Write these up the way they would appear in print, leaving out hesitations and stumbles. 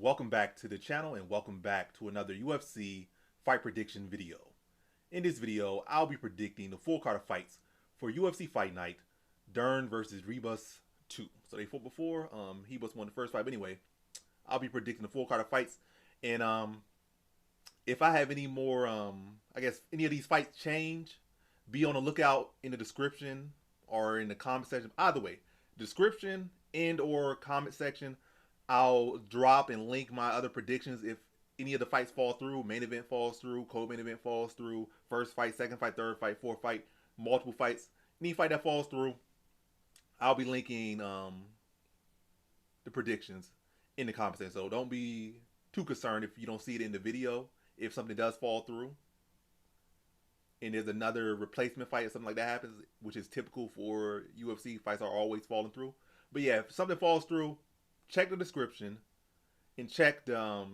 Welcome back to the channel and welcome back to another UFC fight prediction video. In this video, I'll be predicting the full card of fights for UFC Fight Night, Dern versus Ribas 2. So they fought before, Ribas won the first fight, but anyway, I'll be predicting the full card of fights. And if I have any more, I guess any of these fights change, be on the lookout in the description or in the comment section. Either way, description and or comment section, I'll drop and link my other predictions if any of the fights fall through. Main event falls through, co-main event falls through, first fight, second fight, third fight, fourth fight, multiple fights. Any fight that falls through, I'll be linking the predictions in the comment section. So don't be too concerned if you don't see it in the video. If something does fall through and there's another replacement fight or something like that happens, which is typical for UFC, fights are always falling through. But yeah, if something falls through, check the description and check the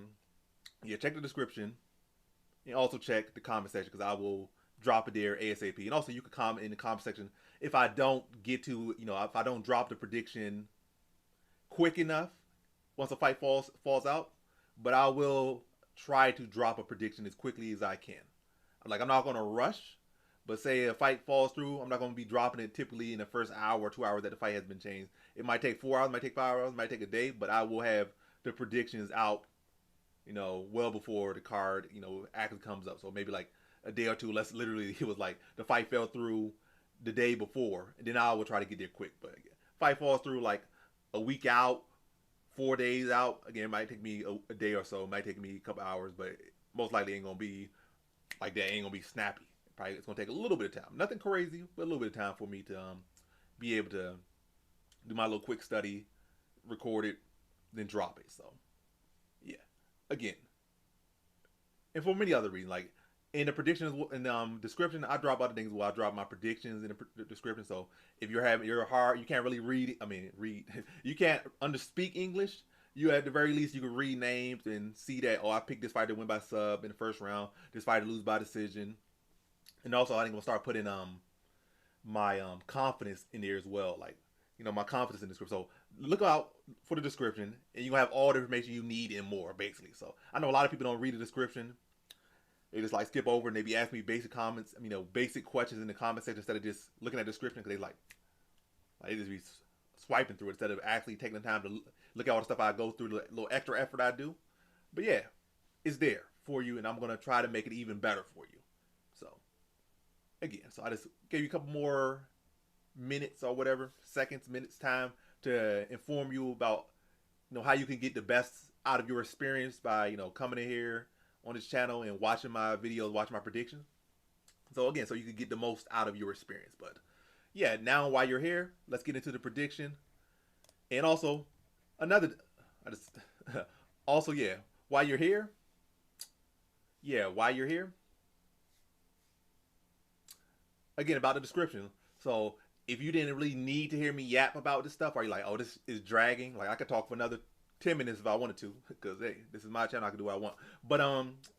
check the description and also check the comment section because I will drop it there ASAP. And also you can comment in the comment section if I don't get to, if I don't drop the prediction quick enough once a fight falls out, but I will try to drop a prediction as quickly as I can. I'm not going to rush, but say a fight falls through, I'm not going to be dropping it typically in the first hour or 2 hours that the fight has been changed. It might take 4 hours, it might take 5 hours, it might take a day, but I will have the predictions out, well before the card, actually comes up. So maybe like a day or two, literally it was like the fight fell through the day before, and then I will try to get there quick. But again, fight falls through like a week out, 4 days out, again, it might take me a day or so, it might take me a couple hours, but most likely ain't going to be like that, ain't going to be snappy. Probably it's going to take a little bit of time. Nothing crazy, but a little bit of time for me to be able to do my little quick study, record it, then drop it. So, yeah. Again. And for many other reasons, like in the predictions in the description, I drop other things where I drop my predictions in the description. So if you're hard, you can't really read, you can't speak English, you at the very least you can read names and see that, oh, I picked this fighter to win by sub in the first round, this fighter lose by decision. And also I think I'm gonna start putting my confidence in there as well, like my confidence in the description. So look out for the description, and you're gonna have all the information you need and more, basically. So I know a lot of people don't read the description; they just like skip over and they be asking me basic comments, basic questions in the comment section instead of just looking at the description because they just be swiping through it instead of actually taking the time to look at all the stuff I go through, the little extra effort I do. But yeah, it's there for you, and I'm gonna try to make it even better for you. So. Again, so I just gave you a couple more minutes or whatever, minutes time to inform you about, how you can get the best out of your experience by, coming in here on this channel and watching my videos, watching my predictions. So again, so you can get the most out of your experience. But yeah, now while you're here, let's get into the prediction. And also while you're here, again, about the description. So if you didn't really need to hear me yap about this stuff, or you're like, oh, this is dragging, like I could talk for another 10 minutes if I wanted to, because hey, this is my channel, I can do what I want. But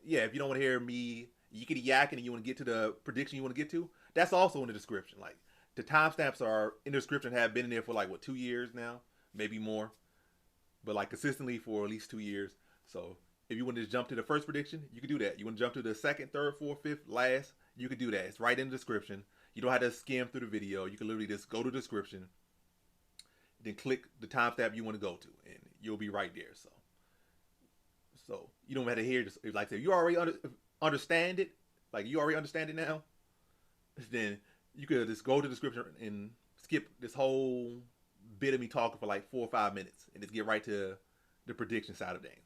yeah, if you don't want to hear me yickety yakking and you want to get to the prediction you want to get to, that's also in the description. Like the timestamps are in the description, have been in there for like 2 years now, maybe more, but like consistently for at least 2 years. So if you want to just jump to the first prediction, you can do that. You want to jump to the second, third, fourth, fifth, last, you can do that. It's right in the description. You don't have to skim through the video. You can literally just go to the description, then click the timestamp you want to go to, and you'll be right there. So you don't have to hear this. Like if you already understand it, like you already understand it now, then you could just go to the description and skip this whole bit of me talking for like 4 or 5 minutes and just get right to the prediction side of things.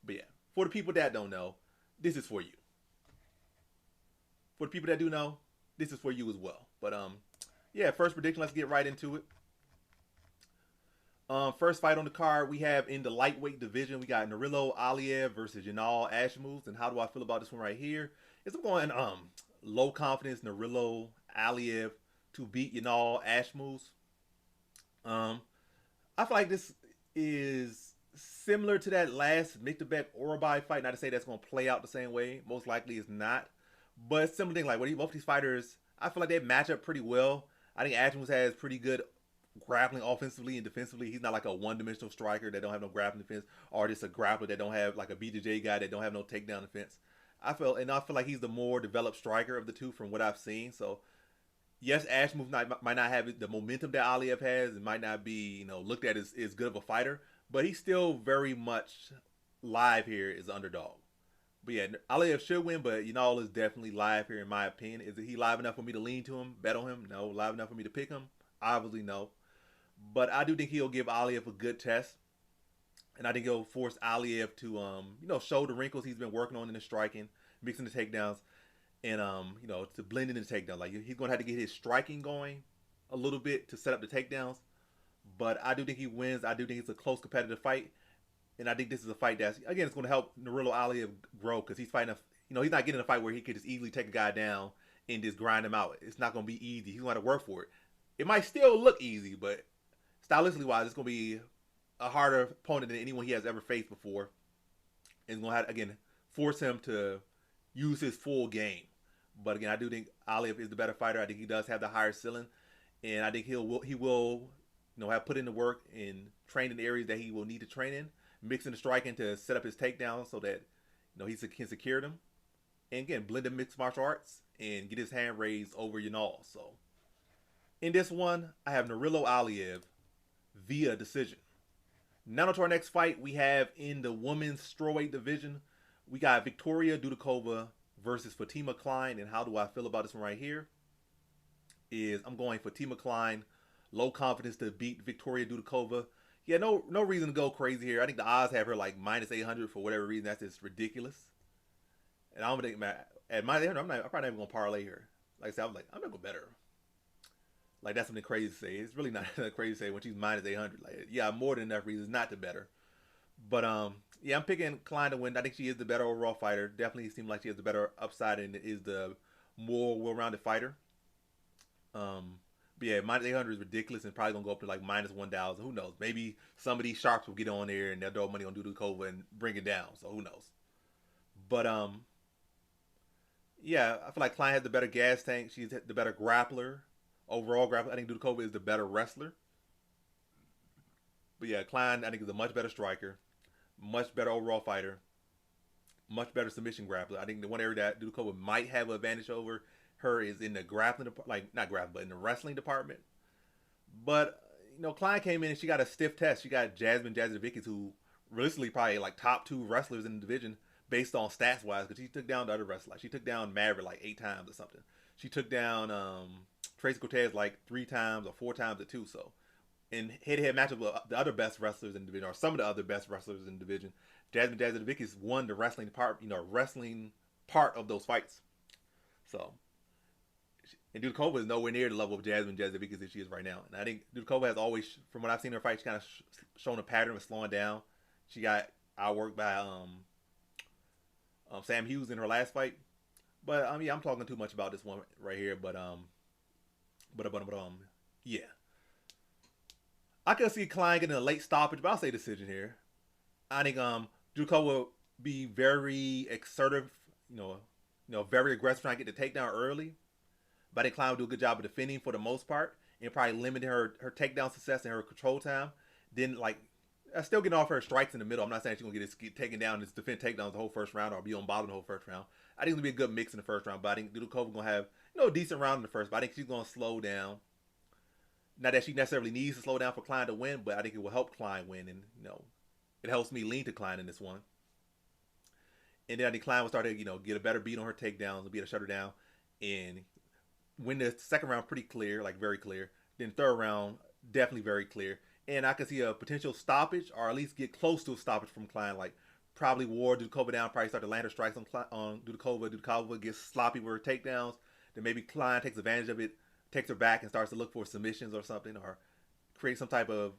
But yeah, for the people that don't know, this is for you. For the people that do know, this is for you as well. But yeah, first prediction, let's get right into it. First fight on the card we have in the lightweight division, we got Aliev versus Ashmouz. And how do I feel about this one right here? Is I'm going low confidence Aliev to beat Ashmouz. I feel like this is similar to that last Miktabek Orabai fight. Not to say that's going to play out the same way. Most likely it's not. But it's similar thing. Like both these fighters, I feel like they match up pretty well. I think Ashmouz has pretty good grappling offensively and defensively. He's not like a one-dimensional striker that don't have no grappling defense, or just a grappler that don't have like a BJJ guy that don't have no takedown defense. I feel like he's the more developed striker of the two from what I've seen. So yes, Ashmouz might not have the momentum that Aliev has, and might not be looked at as good of a fighter, but he's still very much live here as an underdog. But yeah, Aliev should win, but Ünal is definitely live here in my opinion. Is he live enough for me to lean to him, bet on him? No. Live enough for me to pick him? Obviously no. But I do think he'll give Aliev a good test, and I think he'll force Aliev to show the wrinkles he's been working on in the striking, mixing the takedowns, and to blend in the takedown. Like he's gonna have to get his striking going a little bit to set up the takedowns. But I do think he wins. I do think it's a close competitive fight. And I think this is a fight that's, again, it's going to help Nurullo Aliev grow, because he's fighting, he's not getting a fight where he could just easily take a guy down and just grind him out. It's not going to be easy. He's going to have to work for it. It might still look easy, but stylistically wise, it's going to be a harder opponent than anyone he has ever faced before. And it's going to have, again, force him to use his full game. But again, I do think Aliev is the better fighter. I think he does have the higher ceiling. And I think he will have put in the work and train in the areas that he will need to train in, mixing the striking to set up his takedown so that he can secure them, and again blend the mixed martial arts and get his hand raised over Ünal. So in this one, I have Nurullo Aliev via decision. Now to our next fight, we have in the women's strawweight division, we got Victoria Dudakova versus Fatima Kline. And how do I feel about this one right here? Is I'm going Fatima Kline, low confidence to beat Victoria Dudakova. Yeah, no reason to go crazy here. I think the odds have her like minus 800 for whatever reason. That's just ridiculous. And I'm gonna think, at minus 800, I'm probably not even gonna parlay here. Like I said, I'm not gonna bet her. Like that's something crazy to say. It's really not crazy to say when she's minus 800. Like yeah, more than enough reasons not to bet her. But yeah, I'm picking Kline to win. I think she is the better overall fighter. Definitely seems like she has the better upside and is the more well-rounded fighter. But yeah, minus 800 is ridiculous and probably going to go up to like minus 1,000. Who knows? Maybe some of these sharks will get on there and they'll throw money on Dudakova and bring it down. So who knows? But yeah, I feel like Kline has the better gas tank. She's the better grappler. Overall grappler. I think Dudakova is the better wrestler. But yeah, Kline I think is a much better striker. Much better overall fighter. Much better submission grappler. I think the one area that Dudakova might have an advantage over her is in the grappling, like not grappling, but in the wrestling department. But Kline came in and she got a stiff test. She got Jasmine Jazzovic, who realistically probably like top 2 wrestlers in the division based on stats wise, because she took down the other wrestlers. Like she took down Maverick like 8 times or something. She took down Tracy Cortez like 3 times or 4 times or 2. So in head-to-head matchup with the other best wrestlers in the division, or some of the other best wrestlers in the division, Jasmine Jazzovic won the wrestling part, wrestling part of those fights. So. And Dudakova is nowhere near the level of Jasmine Jazzovic as she is right now. And I think Dudakova has always, from what I've seen her fight, she's kind of shown a pattern of slowing down. She got outworked by Sam Hughes in her last fight. But yeah, I'm talking too much about this one right here. But yeah, I could see Kline getting a late stoppage, but I'll say decision here. I think Dudakova will be very assertive, very aggressive, trying to get the takedown early. But I think Kline will do a good job of defending for the most part, and probably limiting her takedown success and her control time. Then still getting off her strikes in the middle. I'm not saying she's gonna get taken down and just defend takedowns the whole first round or be on bottom the whole first round. I think it's gonna be a good mix in the first round. But I think Dudakova gonna have a decent round in the first. But I think she's gonna slow down. Not that she necessarily needs to slow down for Kline to win, but I think it will help Kline win, and it helps me lean to Kline in this one. And then I think Kline will start to get a better beat on her takedowns and be able to shut her down and win the second round pretty clear, like very clear. Then third round, definitely very clear. And I can see a potential stoppage, or at least get close to a stoppage from Kline. Like probably wore Dudakova down, probably start to land her strikes on Dudakova. Dudakova gets sloppy with her takedowns. Then maybe Kline takes advantage of it, takes her back and starts to look for submissions or something, or create some type of,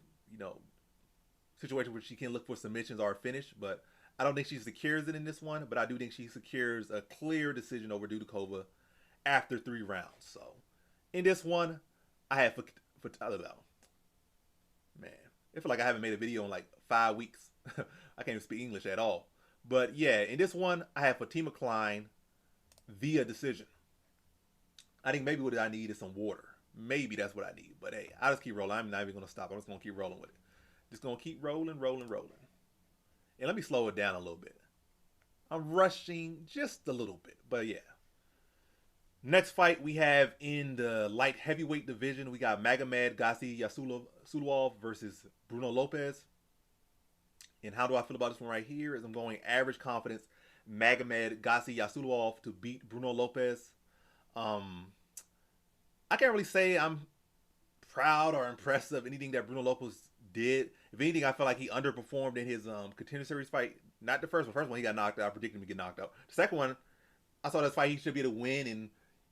situation where she can look for submissions or a finish. But I don't think she secures it in this one, but I do think she secures a clear decision over Dudakova after 3 rounds. So in this one, I have man, it feels like I haven't made a video in like 5 weeks. I can't even speak English at all. But yeah, in this one, I have Fatima Kline via decision. I think maybe what I need is some water. Maybe that's what I need. But hey, I'll just keep rolling. I'm not even going to stop. I'm just going to keep rolling with it. Just going to keep rolling, rolling, rolling. And let me slow it down a little bit. I'm rushing just a little bit. But yeah. Next fight we have in the light heavyweight division. We got Magomed Gadzhiyasulov versus Bruno Lopes. And how do I feel about this one right here? Is I'm going average confidence. Magomed Gadzhiyasulov to beat Bruno Lopes. I can't really say I'm proud or impressed of anything that Bruno Lopes did. If anything, I feel like he underperformed in his contender series fight. Not the first one. First one, he got knocked out. I predicted him to get knocked out. The second one, I saw this fight he should be able to win. And,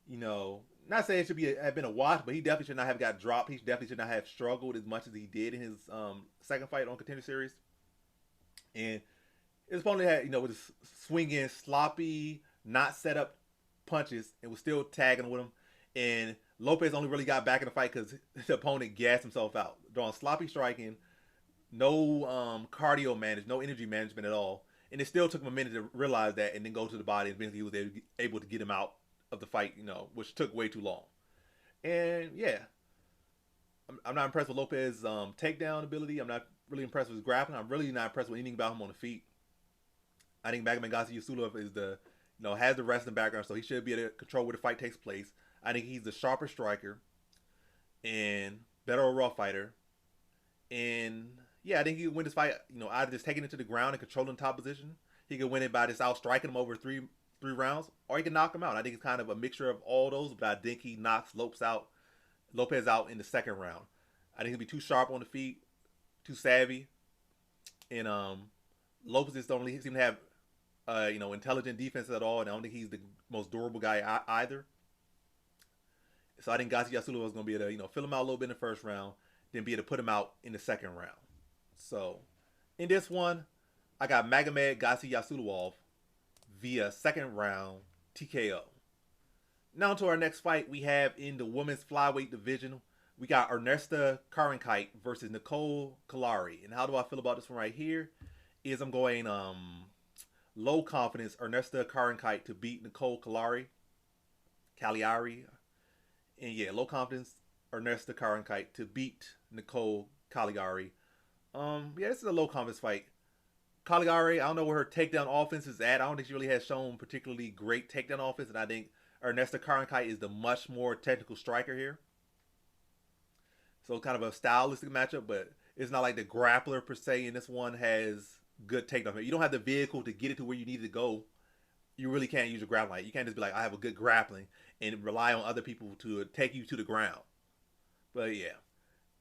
you know, not saying it should have been a wash, but he definitely should not have got dropped. He definitely should not have struggled as much as he did in his second fight on contender series. And his opponent had, you know, was swinging sloppy, not set up punches and was still tagging with him. And Lopes only really got back in the fight because his opponent gassed himself out, drawing sloppy striking, no cardio management, no energy management at all. And it still took him a minute to realize that and then go to the body. And eventually he was able to get him out of the fight, you know, which took way too long. And yeah, I'm not impressed with Lopes' takedown ability. I'm not really impressed with his grappling. I'm really not impressed with anything about him on the feet. I think Magomed Gadzhiyasulov is has the wrestling background, so he should be able to control where the fight takes place. I think he's the sharper striker and better overall fighter. And yeah, I think he can win this fight, you know, either just taking it to the ground and controlling the top position. He can win it by just out striking him over three rounds, or he can knock him out. I think it's kind of a mixture of all those, but I think he knocks Lopes out in the second round. I think he'll be too sharp on the feet, too savvy, and Lopes just don't really seem to have intelligent defense at all, and I don't think he's the most durable guy either. So I think Gadzhiyasulov is going to be able to, you know, fill him out a little bit in the first round, then be able to put him out in the second round. So in this one, I got Magomed Gadzhiyasulov via second round TKO. Now to our next fight we have in the women's flyweight division. We got Ernesta Kareckaite versus Nicole Caliari. And how do I feel about this one right here? Is I'm going low confidence Ernesta Kareckaite to beat Nicole Caliari. And yeah, low confidence Ernesta Kareckaite to beat Nicole Caliari. Yeah, this is a low confidence fight. Caliari, I don't know where her takedown offense is at. I don't think she really has shown particularly great takedown offense, and I think Ernesta Kareckaite is the much more technical striker here. So kind of a stylistic matchup, but it's not like the grappler per se in this one has good takedown. You don't have the vehicle to get it to where you need to go. You really can't use your grappling. You can't just be like, I have a good grappling and rely on other people to take you to the ground. But yeah,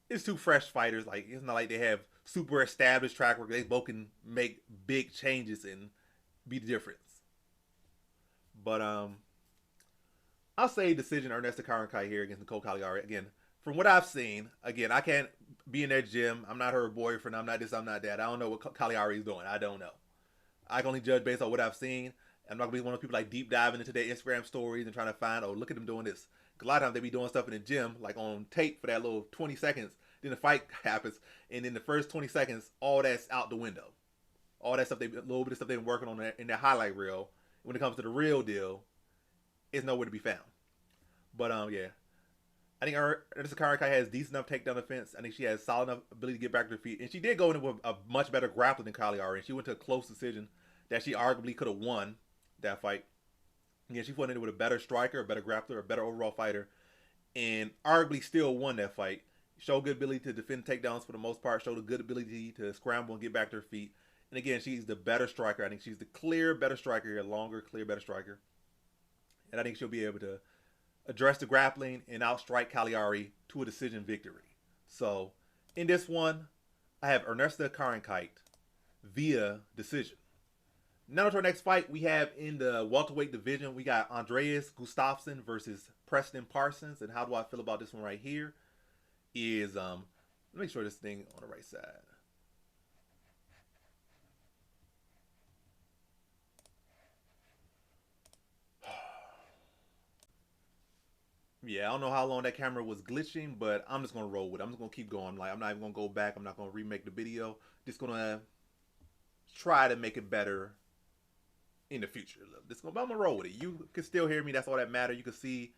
it's two fresh fighters. Like, it's not like they have super established track record. They both can make big changes and be the difference. But I'll say decision Ernesta Kareckaite here against Nicole Caliari. Again, from what I've seen, again, I can't be in their gym. I'm not her boyfriend. I'm not this, I'm not that. I don't know what Caliari is doing. I don't know. I can only judge based on what I've seen. I'm not going to be one of those people like deep diving into their Instagram stories and trying to find, oh, look at them doing this. A lot of times they be doing stuff in the gym, like on tape for that little 20 seconds. Then the fight happens, and in the first 20 seconds, all that's out the window. All that stuff, a little bit of stuff they've been working on in their highlight reel. When it comes to the real deal, it's nowhere to be found. But yeah, I think Ernesta Kareckaite has decent enough takedown defense. I think she has solid enough ability to get back to her feet, and she did go in with a much better grappler than Caliari, and she went to a close decision that she arguably could have won that fight. Again, she went in with a better striker, a better grappler, a better overall fighter, and arguably still won that fight. Showed good ability to defend takedowns for the most part. Showed a good ability to scramble and get back to her feet. And again, she's the better striker. I think she's the clear better striker here, longer, clear better striker. And I think she'll be able to address the grappling and outstrike Caliari to a decision victory. So in this one, I have Ernesta Kareckaite via decision. Now to our next fight, we have in the welterweight division, we got Andreas Gustafsson versus Preston Parsons. And how do I feel about this one right here? Is let me make sure this thing on the right side. Yeah, I don't know how long that camera was glitching, but I'm just gonna roll with it. I'm just gonna keep going. Like, I'm not even gonna go back. I'm not gonna remake the video. Just gonna try to make it better in the future. I'm gonna roll with it. You can still hear me. That's all that matters. You can see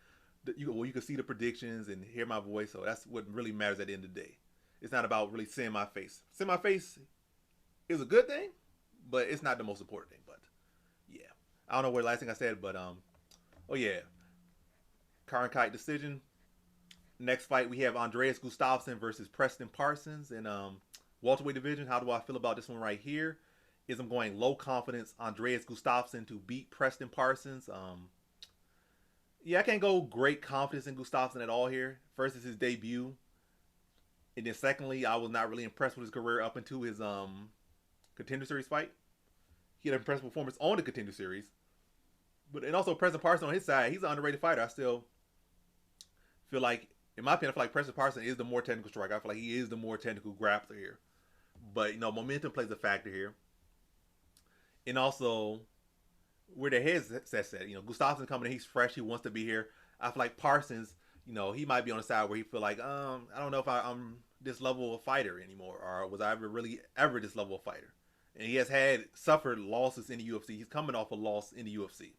you can see the predictions and hear my voice. So that's what really matters at the end of the day. It's not about really seeing my face. Seeing my face is a good thing, but it's not the most important thing. But yeah, I don't know what the last thing I said, but oh yeah, Kareckaite decision. Next fight we have Andreas Gustafsson versus Preston Parsons in welterweight division. How do I feel about this one right here? Is I'm going low confidence Andreas Gustafsson to beat Preston Parsons. Yeah, I can't go great confidence in Gustafsson at all here. First is his debut, and then secondly, I was not really impressed with his career up into his Contender Series fight. He had an impressive performance on the Contender Series, and also Preston Parsons on his side, he's an underrated fighter. I still feel like, in my opinion, I feel like Preston Parsons is the more technical striker. I feel like he is the more technical grappler here. But, you know, momentum plays a factor here. And also, where the head's set, you know, Gustafsson coming in, he's fresh, he wants to be here. I feel like Parsons, you know, he might be on the side where he feel like, I don't know if I'm this level of fighter anymore, or was I ever this level of fighter? And he has suffered losses in the UFC. He's coming off a loss in the UFC.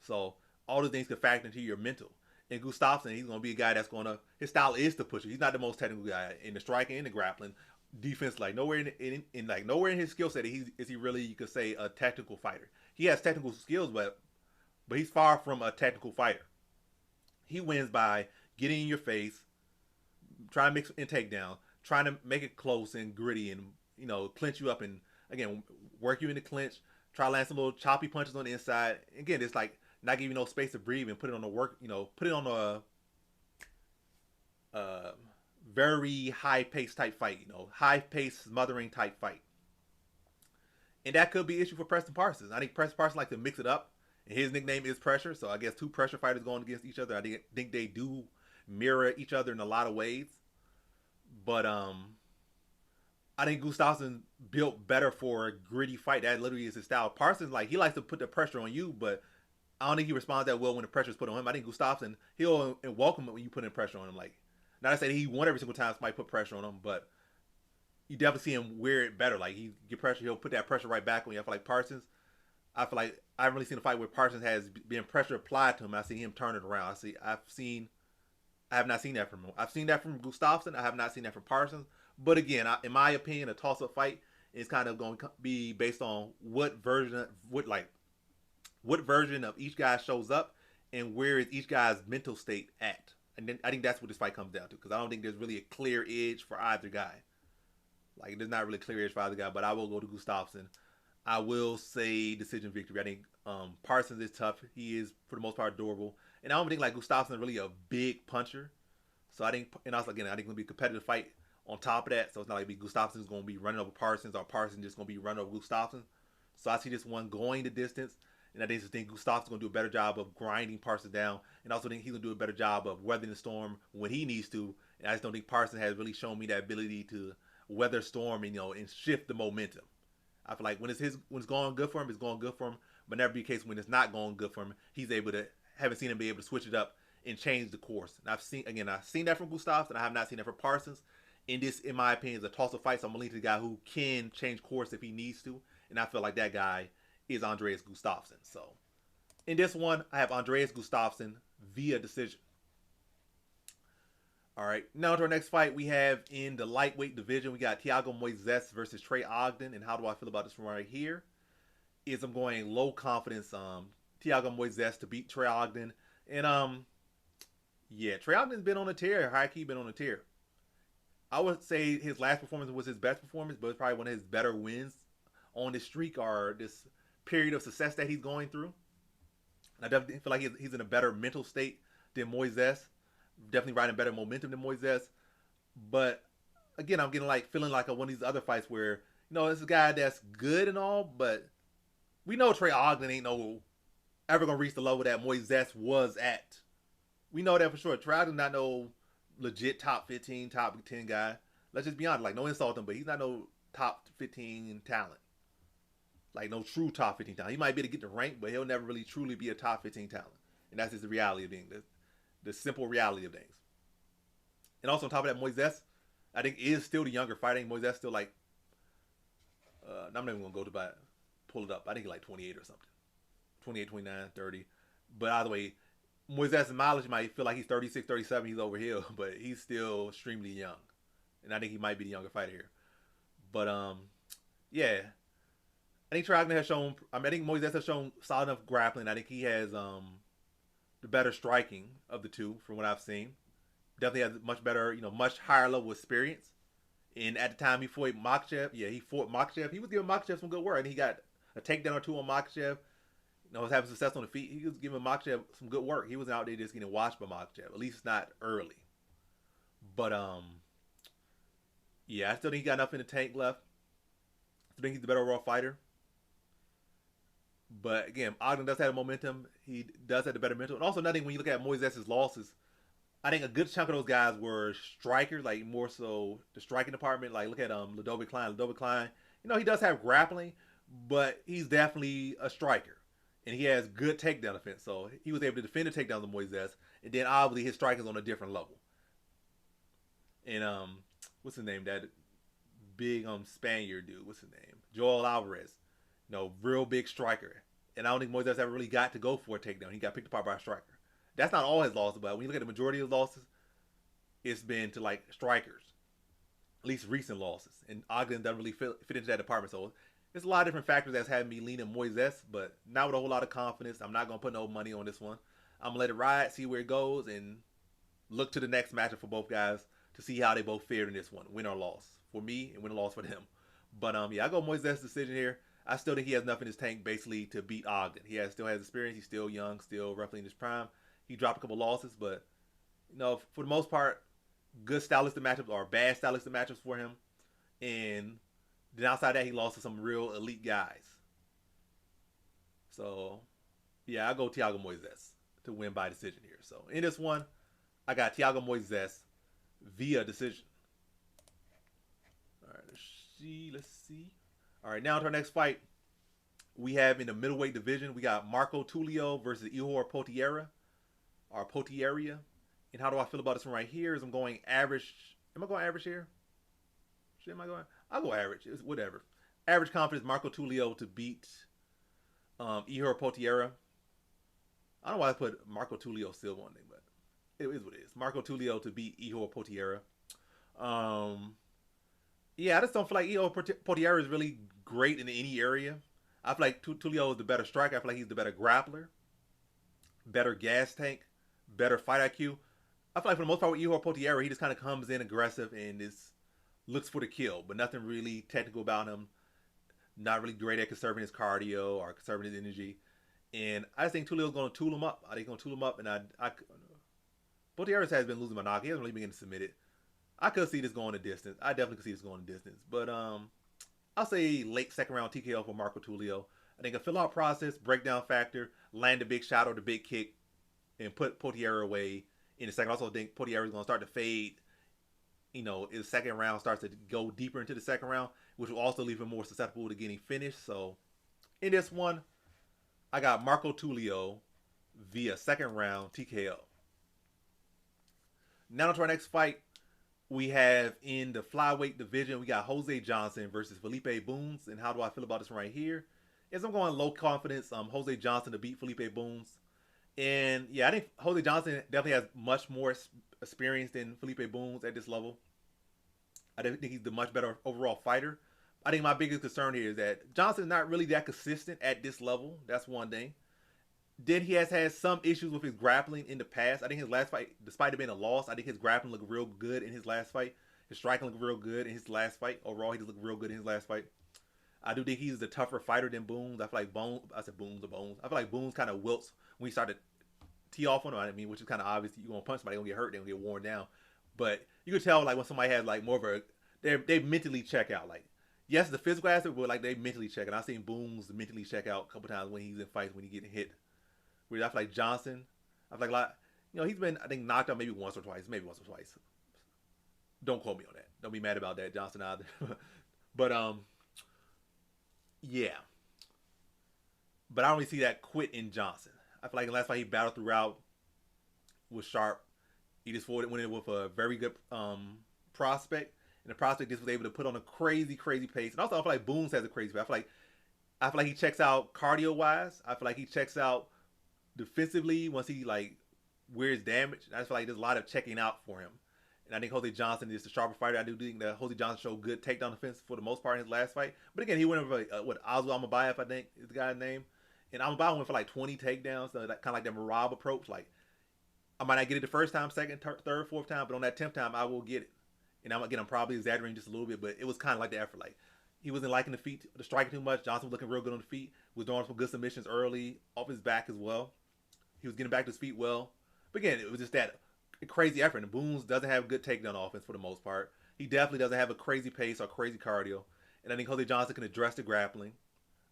So, all the things can factor into your mental. And Gustafsson, he's going to be a guy that's going to, his style is to push it. He's not the most technical guy in the striking and the grappling. Defense, like nowhere in his skill set is he really, you could say, a technical fighter. He has technical skills, but he's far from a technical fighter. He wins by getting in your face, trying to mix and take down, trying to make it close and gritty, and, you know, clinch you up, and again, work you in the clinch, try to land some little choppy punches on the inside. Again, it's like not giving you no space to breathe and put it on the work, you know, put it on a very high-paced type fight, you know, high-paced, smothering type fight. And that could be an issue for Preston Parsons. I think Preston Parsons likes to mix it up, and his nickname is Pressure, so I guess two pressure fighters going against each other. I think they do mirror each other in a lot of ways. But I think Gustafsson built better for a gritty fight. That literally is his style. Parsons, like, he likes to put the pressure on you, but I don't think he responds that well when the pressure is put on him. I think Gustafsson, he'll welcome it when you put in pressure on him. Like, not to say that he won every single time somebody put pressure on him, but you definitely see him wear it better. Like, he get pressure, he'll put that pressure right back on you. I feel like Parsons, I feel like I haven't really seen a fight where Parsons has been pressure applied to him. I see him turn it around. I have not seen that from him. I've seen that from Gustafsson. I have not seen that from Parsons. But again, in my opinion, a toss-up fight is kind of going to be based on what version of each guy shows up and where is each guy's mental state at. And then I think that's what this fight comes down to, because I don't think there's really a clear edge for either guy. Like, there's not really a clear edge for either guy, but I will go to Gustafsson. I will say decision victory. I think Parsons is tough. He is, for the most part, durable. And I don't think, like, Gustafsson is really a big puncher. So I think, and also, again, I think it's going to be a competitive fight on top of that. So it's not like Gustafsson's going to be running over Parsons, or Parsons just going to be running over Gustafsson. So I see this one going the distance. And I just think Gustafsson's going to do a better job of grinding Parsons down. And I also think he's going to do a better job of weathering the storm when he needs to. And I just don't think Parsons has really shown me that ability to weather storm and, you know, and shift the momentum. I feel like when it's going good for him, it's going good for him. But never be the case when it's not going good for him. He's able to, haven't seen him be able to switch it up and change the course. And I've seen that from Gustafsson. I have not seen that from Parsons. And this, in my opinion, is a toss-up fight. So I'm going to lean to the guy who can change course if he needs to. And I feel like that guy is Andreas Gustafsson. So in this one, I have Andreas Gustafsson via decision. All right, now to our next fight. We have in the lightweight division, we got Thiago Moises versus Trey Ogden. And how do I feel about this one right here? Is I'm going low confidence Thiago Moises to beat Trey Ogden. And yeah, Trey Ogden's been on a tear. High-key been on a tear. I would say his last performance was his best performance, but it's probably one of his better wins on this streak, or this period of success that he's going through. And I definitely feel like he's in a better mental state than Moises. Definitely riding better momentum than Moises. But again, I'm getting like feeling like one of these other fights where, you know, this is a guy that's good and all, but we know Trey Ogden ain't ever gonna reach the level that Moises was at. We know that for sure. Trey Ogden not no legit top 15, top 10 guy. Let's just be honest. Like, no insult to him, but he's not no top 15 talent. Like, no true top 15 talent. He might be able to get the rank, but he'll never really truly be a top 15 talent. And that's just the reality of things. The simple reality of things. And also on top of that, Moises, I think, is still the younger fighter. I think Moises still like, I'm not even going to go to pull it up. I think like 28 or something. 28, 29, 30. But either way, Moises' mileage might feel like he's 36, 37. He's over here, but he's still extremely young, and I think he might be the younger fighter here. But yeah, I think Ogden has shown. I think Moises has shown solid enough grappling. I think he has the better striking of the two, from what I've seen. Definitely has much better, much higher level experience. And at the time he fought Makhachev, yeah, he fought Makhachev. He was giving Makhachev some good work, and he got a takedown or two on Makhachev. Was having success on the feet. He was giving Makhachev some good work. He was out there just getting washed by Makhachev. At least not early. But yeah, I still think he got enough in the tank left. I think he's the better overall fighter. But again, Ogden does have momentum. He does have the better mental. And also another thing, when you look at Moises' losses, I think a good chunk of those guys were strikers, like more so the striking department. Like look at Kline. Kline, he does have grappling, but he's definitely a striker. And he has good takedown defense. So he was able to defend the takedowns of Moises. And then obviously his strike is on a different level. And what's his name? That big Spaniard dude. What's his name? Joel Alvarez. Real big striker. And I don't think Moises ever really got to go for a takedown. He got picked apart by a striker. That's not all his losses, but when you look at the majority of his losses, it's been to like strikers. At least recent losses. And Ogden doesn't really fit into that department. So there's a lot of different factors that's having me leaning Moises, but not with a whole lot of confidence. I'm not going to put no money on this one. I'm going to let it ride, see where it goes, and look to the next matchup for both guys to see how they both fared in this one. Win or loss for me and win or loss for them. But yeah, I go Moises' decision here. I still think he has enough in his tank basically to beat Ogden. He still has experience. He's still young, still roughly in his prime. He dropped a couple losses, but for the most part, good stylistic matchups or bad stylistic matchups for him. And then outside that, he lost to some real elite guys. So yeah, I go Thiago Moises to win by decision here. So in this one, I got Thiago Moises via decision. All right, let's see. All right, now to our next fight. We have in the middleweight division, we got Marco Tulio versus Ihor Potieria. Or Potieria. And how do I feel about this one right here? Is I'm going average. Am I going average here? Am I going? I'll go average. It's whatever. Average confidence, Marco Tulio to beat Ihor Potieria. I don't know why I put Marco Tulio still on there, but it is what it is. Marco Tulio to beat Ihor Potieria. Yeah, I just don't feel like Ihor Potieria is really great in any area. I feel like Tulio is the better striker. I feel like he's the better grappler, better gas tank, better fight IQ. I feel like for the most part with Ihor Potieria, he just kind of comes in aggressive and looks for the kill, but nothing really technical about him. Not really great at conserving his cardio or conserving his energy. And I just think Tulio's going to tool him up. I think he's going to tool him up, and Potieria has been losing by knock. He hasn't really been getting submitted. I could see this going the distance. I definitely could see this going the distance. But I'll say late second round TKO for Marco Tulio. I think a fill-out process, breakdown factor, land the big shot or the big kick, and put Potieria away in the second. I also think Potieria is going to start to fade. His second round starts to go deeper into the second round, which will also leave him more susceptible to getting finished. So in this one, I got Marco Tulio via second round TKO. Now to our next fight. We have in the flyweight division, we got Jose Johnson versus Felipe Bunes. And how do I feel about this one right here? Is I'm going low confidence. Jose Johnson to beat Felipe Bunes. And yeah, I think Jose Johnson definitely has much more experience than Felipe Bunes at this level. I think he's the much better overall fighter. I think my biggest concern here is that Johnson's not really that consistent at this level. That's one thing. Then he has had some issues with his grappling in the past. I think his last fight, despite it being a loss, I think his grappling looked real good in his last fight. His striking looked real good in his last fight. Overall, he just looked real good in his last fight. I do think he's the tougher fighter than Bunes. I feel like Bones. I feel like Bunes kind of wilts when he started to tee off on him. Which is kind of obvious. You're gonna punch somebody, they're gonna get hurt, they're gonna get worn down. But you could tell like when somebody has like more of a, they mentally check out. Like yes, the physical aspect, but like they mentally check. And I've seen Bunes mentally check out a couple times when he's in fights when he getting hit. Where I feel like Johnson, I feel like he's been I think knocked out maybe once or twice. Don't quote me on that. Don't be mad about that, Johnson either. But yeah. But I don't really see that quit in Johnson. I feel like the last fight he battled throughout was sharp. He just went in with a very good prospect, and the prospect just was able to put on a crazy pace. And also I feel like Bunes has a crazy pace. I feel like he checks out cardio wise. I feel like he checks out defensively once he like where it's damaged. I just feel like there's a lot of checking out for him. And I think Jose Johnson is the sharper fighter. I do think that Jose Johnson showed good takedown defense for the most part in his last fight. But again, he went over Oswald Amabayev, I think is the guy's name. And Amabayev went for like 20 takedowns, so that kind of like that Marab approach. Like, I might not get it the first time, second, third, fourth time, but on that 10th time, I will get it. And I'm probably exaggerating just a little bit, but it was kind of like the effort. Like, he wasn't liking the striking too much. Johnson was looking real good on the feet. Was throwing some good submissions early off his back as well. He was getting back to his feet well. But again, it was just that crazy effort. And Bunes doesn't have good takedown offense for the most part. He definitely doesn't have a crazy pace or crazy cardio. And I think Jose Johnson can address the grappling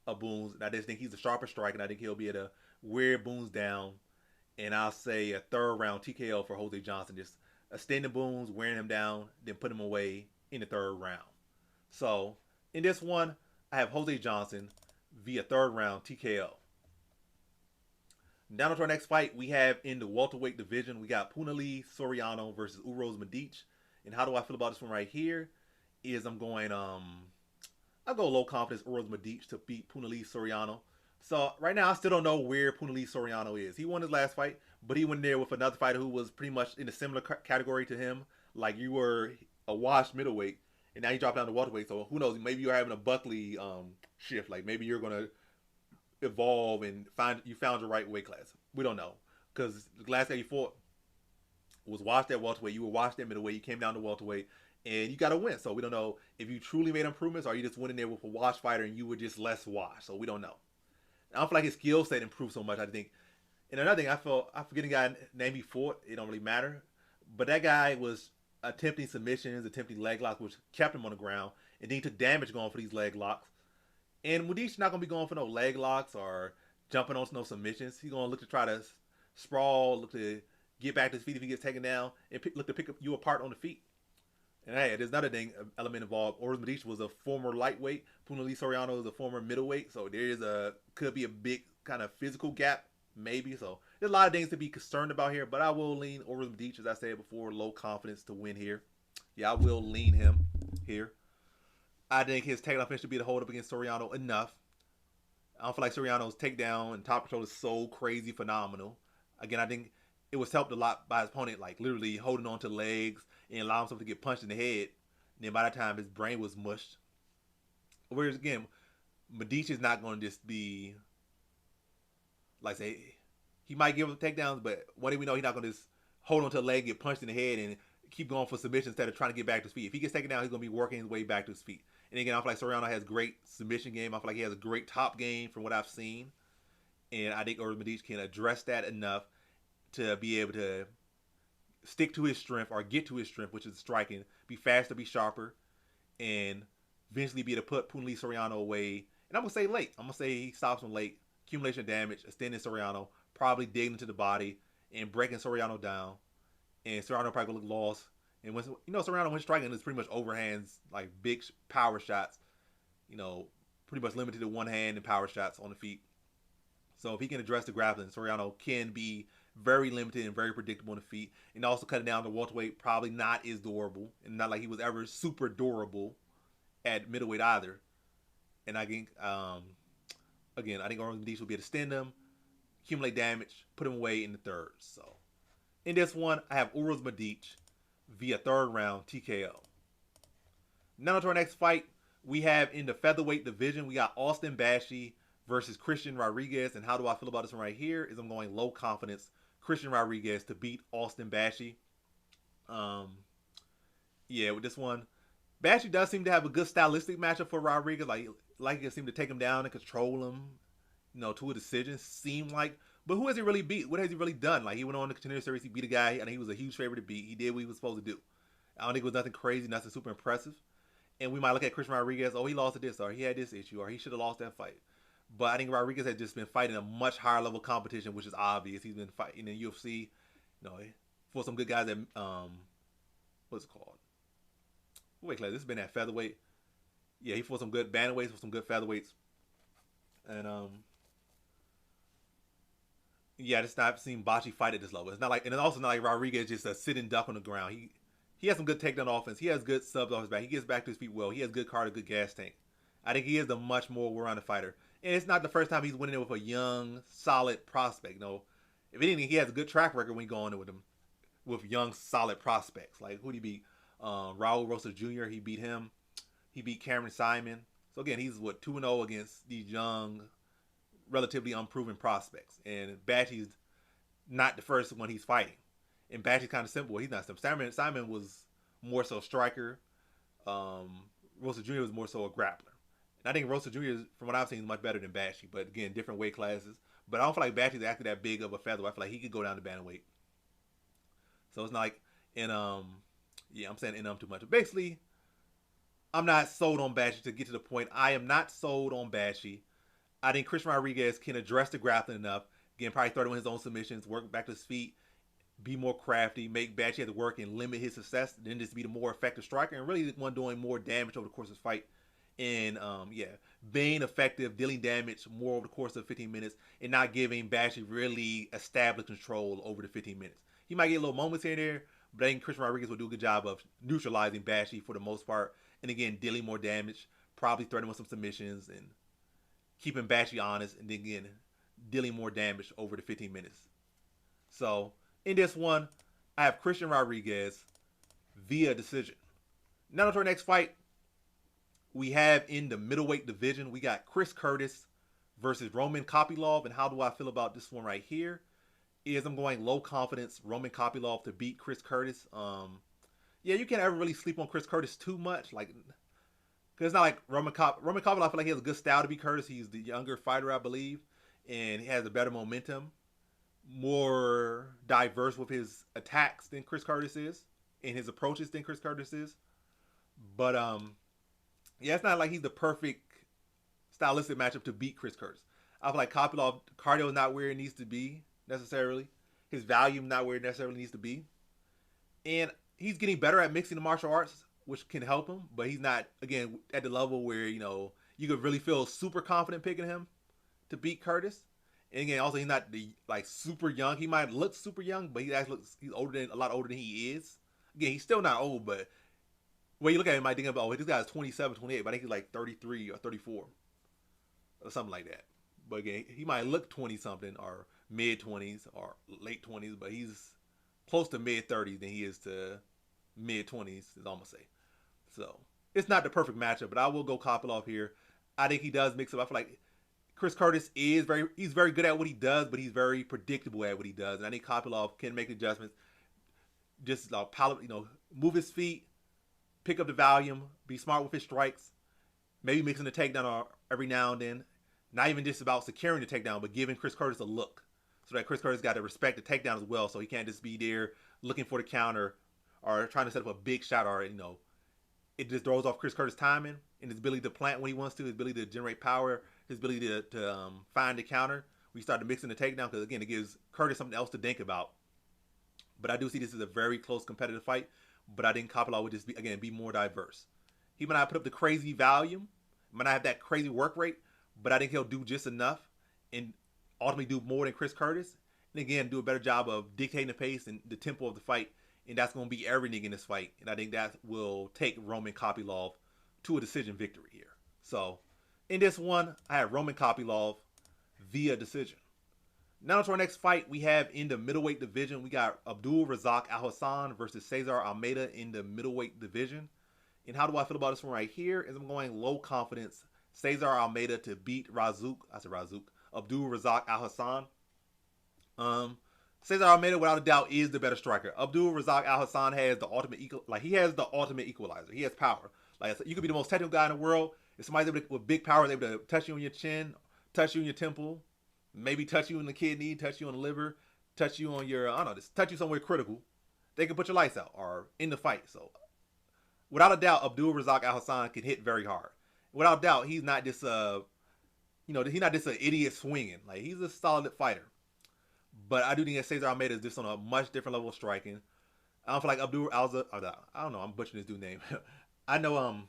of Bunes. And I just think he's the sharper striker. And I think he'll be able to wear Bunes down. And I'll say a third round TKO for Jose Johnson. Just extending Bunes, wearing him down, then put him away in the third round. So in this one, I have Jose Johnson via third round TKO. Down to our next fight, we have in the welterweight division, we got Punahele Soriano versus Uros Medic. And how do I feel about this one right here? Is I'm going, I'll go low confidence Uros Medic to beat Punahele Soriano. So right now, I still don't know where Punahele Soriano is. He won his last fight, but he went there with another fighter who was pretty much in a similar category to him. Like, you were a washed middleweight, and now you drop down to welterweight. So who knows? Maybe you're having a Buckley shift. Like, maybe you're going to evolve and found your right weight class. We don't know, because the last guy you fought was washed at welterweight. You were washed at middleweight. You came down to welterweight, and you got to win. So we don't know if you truly made improvements, or you just went in there with a washed fighter and you were just less washed. So we don't know. I don't feel like his skill set improved so much. I think, and another thing, I forget the guy name he fought. It don't really matter, but that guy was attempting submissions, attempting leg locks, which kept him on the ground, and then he took damage going for these leg locks. And Medic's not going to be going for no leg locks or jumping on no submissions. He's going to look to try to sprawl, look to get back to his feet if he gets taken down, and look to pick up you apart on the feet. And hey, there's another thing element involved. Uros Medic was a former lightweight. Punahele Soriano is a former middleweight. So could be a big kind of physical gap, maybe. So there's a lot of things to be concerned about here. But I will lean Uros Medic, as I said before, low confidence to win here. Yeah, I will lean him here. I think his takedown finish should be the hold up against Soriano enough. I don't feel like Soriano's takedown and top control is so crazy phenomenal. Again, I think it was helped a lot by his opponent, like literally holding on to legs and allowing himself to get punched in the head. And then by that time, his brain was mushed. Whereas again, Medic is not going to just be, like say, he might give him takedowns, but what do we know? He's not going to just hold on to a leg, get punched in the head, and keep going for submission instead of trying to get back to his feet. If he gets taken down, he's going to be working his way back to his feet. And again, I feel like Soriano has great submission game. I feel like he has a great top game from what I've seen. And I think Uros Medic can address that enough to be able to stick to his strength or get to his strength, which is striking, be faster, be sharper, and eventually be able to put Punahele Soriano away. And I'm going to say late. I'm going to say he stops him late. Accumulation of damage, extending Soriano, probably digging into the body and breaking Soriano down. And Soriano probably going to look lost. And when Soriano when striking is pretty much overhands, like big power shots. Pretty much limited to one hand and power shots on the feet. So if he can address the grappling, Soriano can be very limited and very predictable on the feet. And also cutting down to welterweight, probably not as durable. And not like he was ever super durable at middleweight either. And I think, I think Uros Medic will be able to extend him, accumulate damage, put him away in the third. So in this one, I have Uros Medic via third round TKO. Now to our next fight, we have in the featherweight division, we got Austin Bashi versus Christian Rodriguez. And how do I feel about this one right here? Is I'm going low confidence Christian Rodriguez to beat Austin Bashi. With this one, Bashi does seem to have a good stylistic matchup for Rodriguez. Like he seem to take him down and control him, to a decision. Seem like, but who has he really beat? What has he really done? Like, he went on the Contender Series, he beat a guy. I think he was a huge favorite to beat. He did what he was supposed to do. I don't think it was nothing crazy, nothing super impressive. And we might look at Christian Rodriguez, he lost to this, or he had this issue, or he should have lost that fight. But I think Rodriguez has just been fighting a much higher level competition, which is obvious. He's been fighting in UFC, for some good guys at what's it called? Wait, this has been at featherweight. Yeah, he fought some good bantamweights, for some good featherweights, and I just not seen Bashi fight at this level. It's not like, and it's also not like Rodriguez just a sitting duck on the ground. He has some good takedown offense. He has good subs off his back. He gets back to his feet well. He has good cardio, good gas tank. I think he is a much more well-rounded fighter. And it's not the first time he's winning it with a young, solid prospect. If anything, he has a good track record when you go on with him with young, solid prospects. Like who did he beat? Raul Rosas Jr. He beat him. He beat Cameron Simon. So again, he's 2-0 against these young, relatively unproven prospects. And Bashi's not the first one he's fighting. And Bashi's kind of simple. He's not simple. Simon was more so striker. Rosas Jr. was more so a grappler. And I think Rosas Jr. from what I've seen is much better than Bashi. But again, different weight classes. But I don't feel like Bashi's actually that big of a featherweight. I feel like he could go down to bantamweight. So it's not like I'm saying too much. But basically, I'm not sold on Bashi. To get to the point, I am not sold on Bashi. I think Christian Rodriguez can address the grappling enough. Again, probably throw him his own submissions, work back to his feet, be more crafty, make Bashi have to work and limit his success, then just be the more effective striker and really the one doing more damage over the course of the fight. And being effective, dealing damage more over the course of 15 minutes and not giving Bashi really established control over the 15 minutes. He might get little moments here and there, but I think Christian Rodriguez will do a good job of neutralizing Bashi for the most part. And again, dealing more damage, probably threatening with some submissions and keeping Bashi honest, and then again, dealing more damage over the 15 minutes. So, in this one, I have Christian Rodriguez via decision. Now to our next fight, we have in the middleweight division, we got Chris Curtis versus Roman Kopylov. And how do I feel about this one right here? I'm going low confidence Roman Kopylov to beat Chris Curtis. You can't ever really sleep on Chris Curtis too much. Like, because it's not like Roman Kopylov, I feel like he has a good style to beat Curtis. He's the younger fighter, I believe. And he has a better momentum. More diverse with his attacks than Chris Curtis is. And his approaches than Chris Curtis is. But, it's not like he's the perfect stylistic matchup to beat Chris Curtis. I feel like Kopylov, cardio is not where it needs to be, necessarily. His volume not where it necessarily needs to be. And he's getting better at mixing the martial arts, which can help him. But he's not, again, at the level where, you could really feel super confident picking him to beat Curtis. And again, also, he's not super young. He might look super young, but he actually he's a lot older than he is. Again, he's still not old, but when you look at him, you might think about, this guy's 27, 28, but I think he's like 33 or 34 or something like that. But again, he might look 20-something or mid-20s or late 20s, but he's close to mid-30s than he is to mid-20s, is almost say. So, it's not the perfect matchup, but I will go Kopylov here. I think he does mix up. I feel like Chris Curtis he's very good at what he does, but he's very predictable at what he does. And I think Kopylov can make adjustments. Just move his feet, pick up the volume, be smart with his strikes, maybe mixing the takedown every now and then. Not even just about securing the takedown, but giving Chris Curtis a look. So that Chris Curtis got to respect the takedown as well. So he can't just be there looking for the counter or trying to set up a big shot or, it just throws off Chris Curtis' timing and his ability to plant when he wants to, his ability to generate power, his ability to find the counter. We started mixing the takedown because, again, it gives Curtis something else to think about. But I do see this as a very close competitive fight. But I think Kopylov would just be more diverse. He might not put up the crazy volume, might not have that crazy work rate, but I think he'll do just enough and ultimately do more than Chris Curtis. And again, do a better job of dictating the pace and the tempo of the fight. And that's going to be everything in this fight. And I think that will take Roman Kopylov to a decision victory here. So, in this one, I have Roman Kopylov via decision. Now to our next fight, we have in the middleweight division, we got Abdul Razak Alhassan versus Cesar Almeida in the middleweight division. And how do I feel about this one right here? Is I'm going low confidence Cesar Almeida to beat Abdul Razak Alhassan. Cesar Almeida, without a doubt, is the better striker. Abdul Razak Alhassan has the ultimate equalizer. He has power. Like I said, you could be the most technical guy in the world. If somebody's with big power, they're able to touch you on your chin, touch you on your temple, maybe touch you in the kidney, touch you on the liver, touch you on your, just touch you somewhere critical. They can put your lights out or in the fight. So, without a doubt, Abdul Razak Alhassan can hit very hard. Without a doubt, he's not just he's not just an idiot swinging. Like, he's a solid fighter. But I do think that Cesar Almeida is just on a much different level of striking. I don't feel like I don't know, I'm butchering this dude's name. I know, I'm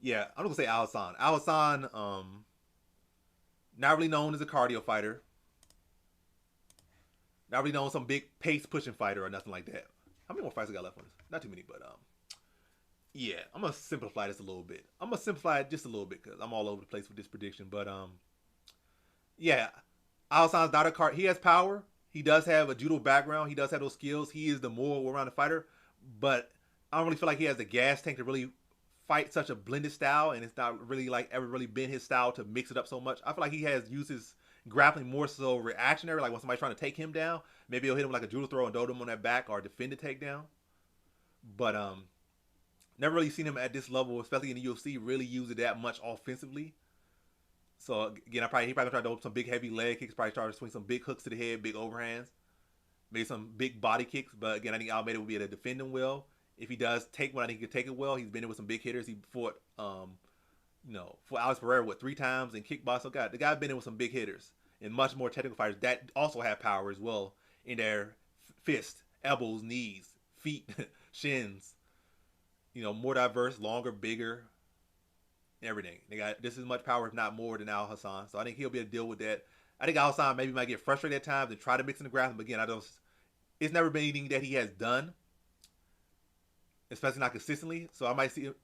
gonna say Alhassan. Alhassan, not really known as a cardio fighter. Not really known as some big pace pushing fighter or nothing like that. How many more fights I got left on this? Not too many, but I'm gonna simplify this a little bit. I'm gonna simplify it just a little bit because I'm all over the place with this prediction. But Alhassan's not a card. He has power. He does have a judo background. He does have those skills. He is the more well-rounded fighter. But I don't really feel like he has the gas tank to really fight such a blended style. And it's not really like ever really been his style to mix it up so much. I feel like he has used his grappling more so reactionary. Like when somebody's trying to take him down, maybe he'll hit him like a judo throw and dote him on that back or defend the takedown. But never really seen him at this level, especially in the UFC, really use it that much offensively. So again, he probably tried to do some big heavy leg kicks, probably try to swing some big hooks to the head, big overhands, maybe some big body kicks. But again, I think Almeida will be able to defend him well. If he does take one, I think he can take it well. He's been in with some big hitters. He fought, for Alex Pereira, 3 times in kickboxing. So the guy been in with some big hitters and much more technical fighters that also have power as well in their fists, elbows, knees, feet, shins. More diverse, longer, bigger. Everything. They got just as much power, if not more, than Alhassan. So I think he'll be able to deal with that. I think Alhassan maybe might get frustrated at times and try to mix in the grappling. But again, it's never been anything that he has done, especially not consistently. So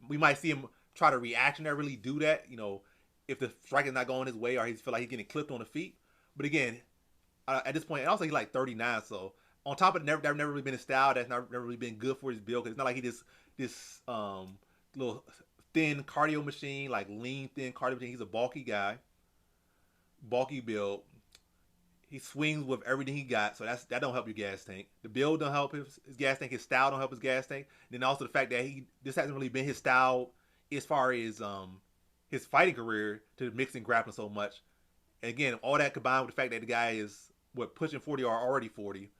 we might see him try to reactionarily do that. If the strike is not going his way or he feel like he's getting clipped on the feet. But again, at this point, and also he's like 39. So on top of it, never really been a style that's never really been good for his build. Because it's not like he this little thin cardio machine, like lean, thin cardio machine. He's a bulky guy, bulky build. He swings with everything he got, so that don't help your gas tank. The build don't help his gas tank. His style don't help his gas tank. And then also the fact that this hasn't really been his style as far as his fighting career to mix and grappling so much. And again, all that combined with the fact that the guy is pushing 40 or already 40,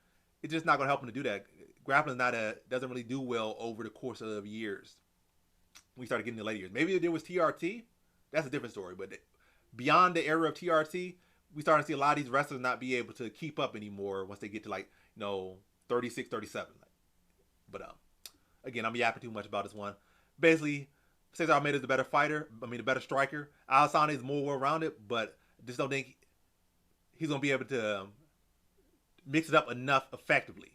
it's just not going to help him to do that. Grappling doesn't really do well over the course of years. We started getting the later years. Maybe there was TRT. That's a different story. But beyond the era of TRT, we started to see a lot of these wrestlers not be able to keep up anymore once they get to 36, 37. But again, I'm yapping too much about this one. Basically, Cesar Almeida is the better fighter. The better striker. Alhassan is more well-rounded, but just don't think he's going to be able to mix it up enough effectively.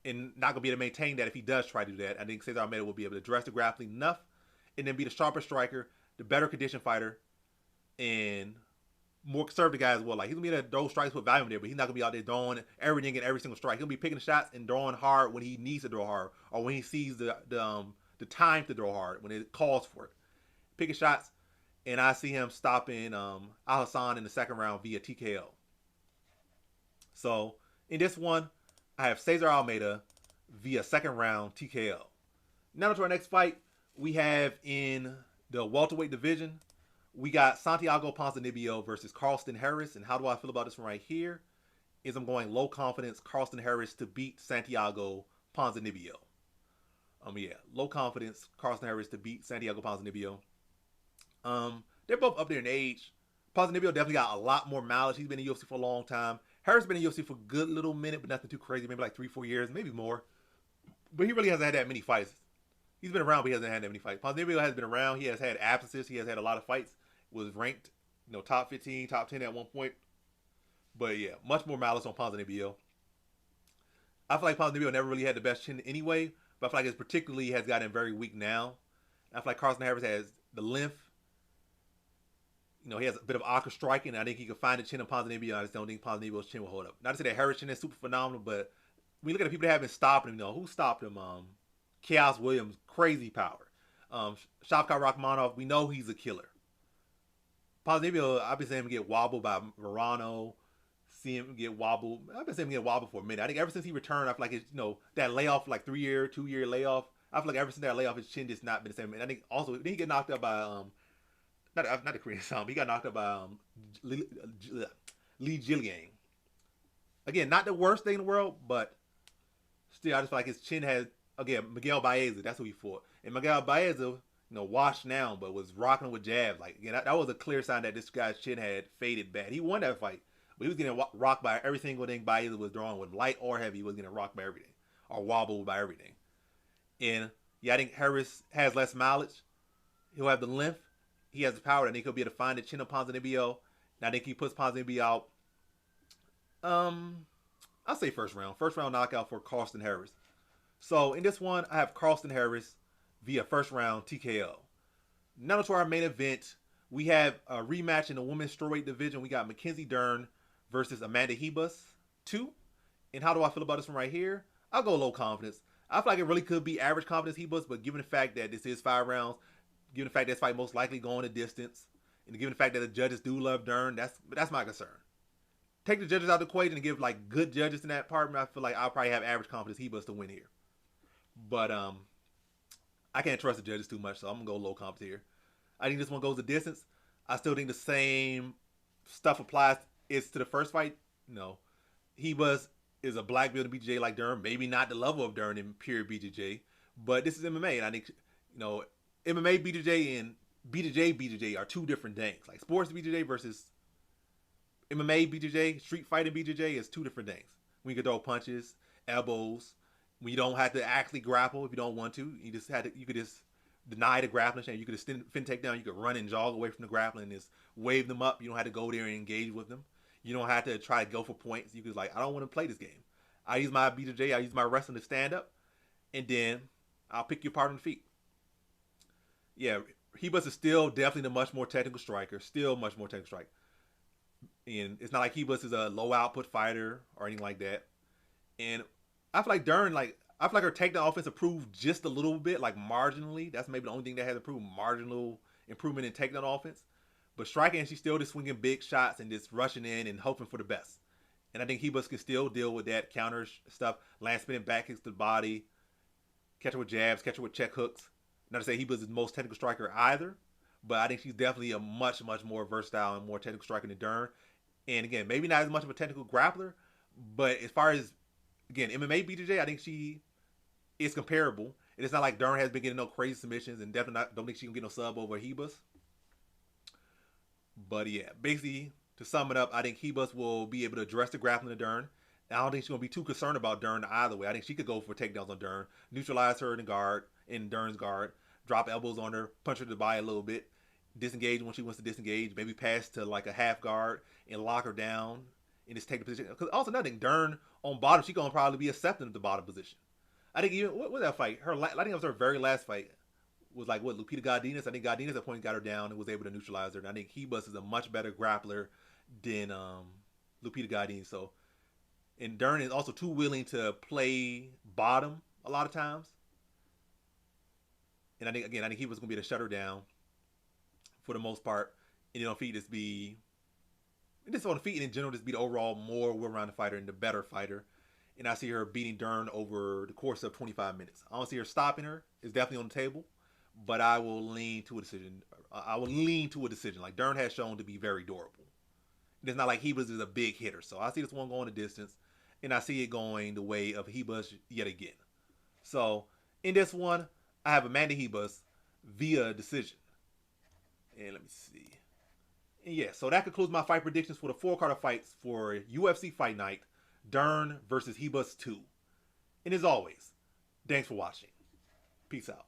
And not going to be able to maintain that if he does try to do that. I think Cesar Almeida will be able to address the grappling enough and then be the sharper striker, the better conditioned fighter, and more conservative guy as well. Like, he's going to be able to throw strikes with volume there, but he's not going to be out there throwing everything in every single strike. He'll be picking the shots and throwing hard when he needs to throw hard or when he sees the time to throw hard, when it calls for it. Picking shots, and I see him stopping Alhassan in the second round via TKO. So, in this one, I have Cesar Almeida via second round TKO. Now to our next fight, we have in the welterweight division, we got Santiago Ponzinibbio versus Carlston Harris. And how do I feel about this one right here? Is I'm going low confidence Carlston Harris to beat Santiago Ponzinibbio. Low confidence Carlston Harris to beat Santiago Ponzinibbio. They're both up there in age. Ponzinibbio definitely got a lot more mileage. He's been in UFC for a long time. Harris been in UFC for a good little minute, but nothing too crazy. Maybe like 3-4 years, maybe more. But he really hasn't had that many fights. He's been around, but he hasn't had that many fights. Ponzinibbio has been around. He has had absences. He has had a lot of fights. Was ranked, top 15, top 10 at one point. But yeah, much more malice on Ponzinibbio. I feel like Ponzinibbio never really had the best chin anyway, but I feel like it's particularly has gotten very weak now. I feel like Carlston Harris has the length. He has a bit of awkward striking. I think he can find the chin of Ponzinibbio. I just don't think Ponzinibbio's chin will hold up. Not to say that Harris' chin is super phenomenal, but when you look at the people that have been stopping him, who stopped him? Chaos Williams, crazy power. Shavkat Rakhmonov, we know he's a killer. Ponzinibbio, I've been seeing him get wobbled by Verano. See him get wobbled. I've been seeing him get wobbled for a minute. I think ever since he returned, I feel like it's, that layoff, like 2-year layoff. I feel like ever since that layoff, his chin just not been the same. And I think also, didn't he get knocked up by not the Korean He got knocked up by Lee Jilliang. Again, not the worst thing in the world, but still, I just feel like his chin has, again, Miguel Baeza, that's who he fought. And Miguel Baeza, washed now, but was rocking with jabs. Like, again, that was a clear sign that this guy's chin had faded bad. He won that fight, but he was getting rocked by every single thing Baeza was throwing, with light or heavy. He was getting rocked by everything, or wobbled by everything. And yeah, I think Harris has less mileage. He'll have the length. He has the power. I think he'll be able to find the chin of Ponzinibbio. And I think he puts Ponzinibbio out. I'll say first round. First round knockout for Carlston Harris. So in this one, I have Carlston Harris via first round TKO. Now to our main event, We have a rematch in the women's strawweight division. We got Mackenzie Dern versus Amanda Ribas 2. And how do I feel about this one right here? I'll go low confidence. I feel like it really could be average confidence Ribas, but given the fact that this is 5 rounds, given the fact that this fight most likely going a distance, and given the fact that the judges do love Dern, that's my concern. Take the judges out of the equation and give like good judges in that department. I feel like I'll probably have average confidence Ribas to win here. But I can't trust the judges too much, so I'm gonna go low confidence here. I think this one goes the distance. I still think the same stuff applies. It's to the first fight. No, Ribas is a black belt in BJJ like Dern. Maybe not the level of Dern in pure BJJ, but this is MMA, and I think MMA BJJ and BJJ are two different things. Like sports BJJ versus MMA BJJ, street fighting BJJ is two different things. When you can throw punches, elbows, when you don't have to actually grapple if you don't want to, you could just deny the grappling chain. You could just fin takedown. You could run and jog away from the grappling and just wave them up. You don't have to go there and engage with them. You don't have to try to go for points. You could I don't want to play this game. I use my BJJ. I use my wrestling to stand up, and then I'll pick you apart on the feet. Yeah, Ribas is still definitely the much more technical striker. Still much more technical striker. And it's not like Ribas is a low output fighter or anything like that. And I feel like Dern, I feel like her takedown offense improved just a little bit, like marginally. That's maybe the only thing that has improved, marginal improvement in takedown offense. But striking, she's still just swinging big shots and just rushing in and hoping for the best. And I think Ribas can still deal with that counter stuff, land spinning back kicks to the body, catch her with jabs, catch her with check hooks. Not to say Ribas is the most technical striker either, but I think she's definitely a much, much more versatile and more technical striker than Dern. And again, maybe not as much of a technical grappler, but as far as, again, MMA BJJ, I think she is comparable. And it's not like Dern has been getting no crazy submissions, and definitely don't think she can get no sub over Ribas. But yeah, basically, to sum it up, I think Ribas will be able to address the grappling of Dern. I don't think she's going to be too concerned about Dern either way. I think she could go for takedowns on Dern, neutralize her in Dern's guard, drop elbows on her, punch her to the body a little bit, disengage when she wants to disengage, maybe pass to like a half guard and lock her down and just take the position. Because also another thing, Dern on bottom, she's going to probably be accepting of the bottom position. I think even, what was that fight? I think it was her very last fight. Was like, Lupita Godinez? I think Godinez at that point got her down and was able to neutralize her. And I think Ribas is a much better grappler than Lupita Godinez. So, and Dern is also too willing to play bottom a lot of times. And I think Ribas is going to be able to shut her down for the most part. And on feet just be, and just on feet and in general just be the overall more well-rounded fighter and the better fighter. And I see her beating Dern over the course of 25 minutes. I don't see her stopping her. It's definitely on the table. But I will lean to a decision. Like Dern has shown to be very durable. It's not like Ribas is a big hitter. So I see this one going the distance. And I see it going the way of Ribas yet again. So in this one, I have Amanda Ribas via decision. And let me see. And yeah, so that concludes my fight predictions for the 4-card fights for UFC Fight Night. Dern versus Ribas 2. And as always, thanks for watching. Peace out.